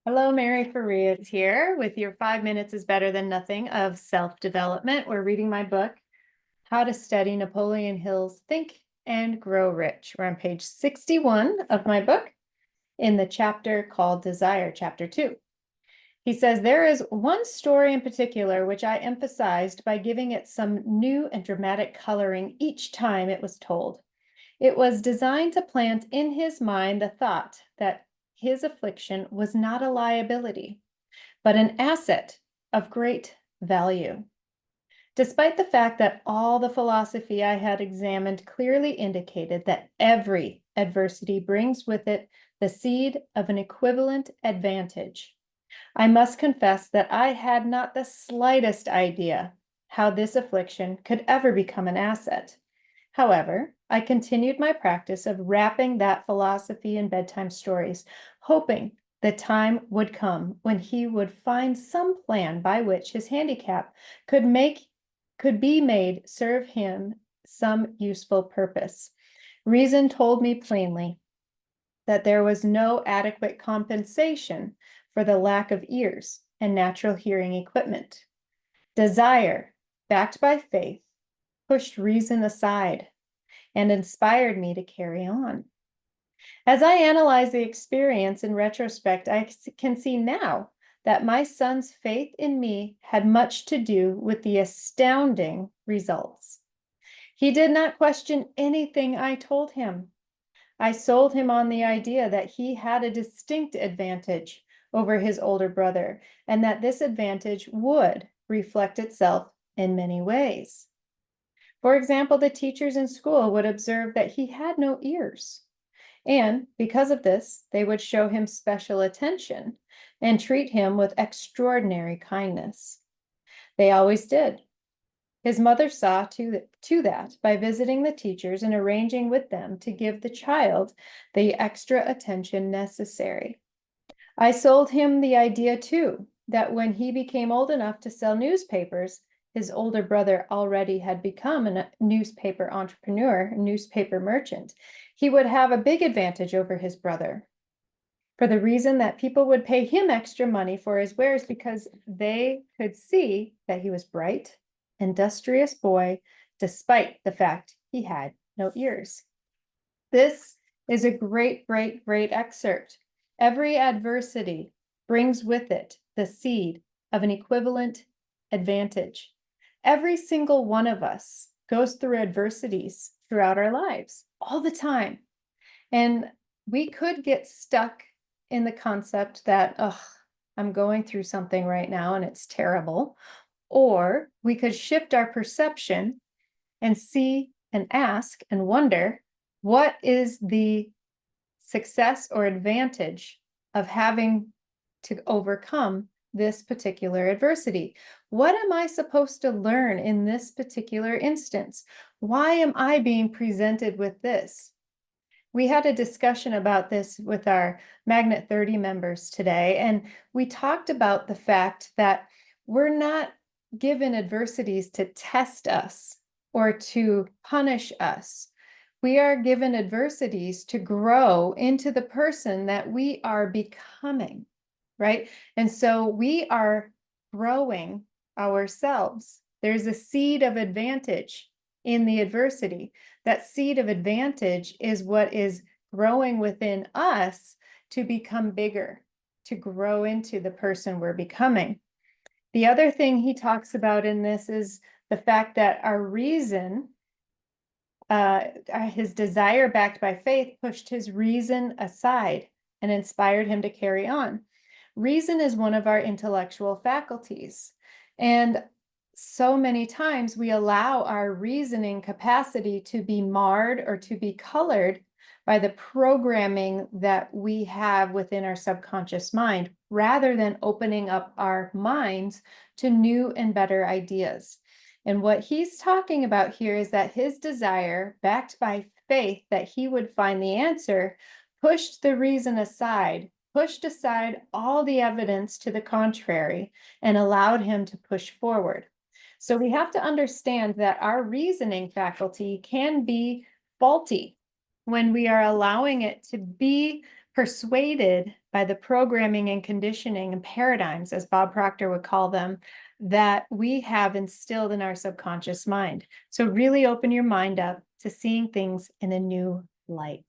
Hello, Mary Farias here with your 5 minutes is better than nothing of self-development. We're reading my book, How to Study Napoleon Hill's Think and Grow Rich. We're on page 61 of my book in the chapter called Desire, chapter 2. He says, there is one story in particular which I emphasized by giving it some new and dramatic coloring each time it was told. It was designed to plant in his mind the thought that his affliction was not a liability, but an asset of great value. Despite the fact that all the philosophy I had examined clearly indicated that every adversity brings with it the seed of an equivalent advantage, I must confess that I had not the slightest idea how this affliction could ever become an asset. However, I continued my practice of wrapping that philosophy in bedtime stories, hoping the time would come when he would find some plan by which his handicap could be made serve him some useful purpose. Reason told me plainly that there was no adequate compensation for the lack of ears and natural hearing equipment. Desire, backed by faith, pushed reason aside and inspired me to carry on. As I analyze the experience in retrospect, I can see now that my son's faith in me had much to do with the astounding results. He did not question anything I told him. I sold him on the idea that he had a distinct advantage over his older brother, and that this advantage would reflect itself in many ways. For example, the teachers in school would observe that he had no ears. And because of this, they would show him special attention and treat him with extraordinary kindness. They always did. His mother saw to that by visiting the teachers and arranging with them to give the child the extra attention necessary. I sold him the idea too, that when he became old enough to sell newspapers, his older brother already had become a newspaper entrepreneur, a newspaper merchant, he would have a big advantage over his brother, for the reason that people would pay him extra money for his wares because they could see that he was bright, industrious boy, despite the fact he had no ears. This is a great, great, great excerpt. Every adversity brings with it the seed of an equivalent advantage. Every single one of us goes through adversities throughout our lives all the time. And we could get stuck in the concept that, oh, I'm going through something right now and it's terrible. Or we could shift our perception and see and ask and wonder, what is the success or advantage of having to overcome this particular adversity? What am I supposed to learn in this particular instance? Why am I being presented with this? We had a discussion about this with our Magnet 30 members today, and we talked about the fact that we're not given adversities to test us or to punish us. We are given adversities to grow into the person that we are becoming, right? And so we are growing ourselves. There's a seed of advantage in the adversity. That seed of advantage is what is growing within us to become bigger, to grow into the person we're becoming. The other thing he talks about in this is the fact that our reason, his desire backed by faith, pushed his reason aside and inspired him to carry on. Reason is one of our intellectual faculties. And so many times we allow our reasoning capacity to be marred or to be colored by the programming that we have within our subconscious mind, rather than opening up our minds to new and better ideas. And what he's talking about here is that his desire, backed by faith that he would find the answer, pushed the reason aside, pushed aside all the evidence to the contrary, and allowed him to push forward. So we have to understand that our reasoning faculty can be faulty when we are allowing it to be persuaded by the programming and conditioning and paradigms, as Bob Proctor would call them, that we have instilled in our subconscious mind. So really open your mind up to seeing things in a new light.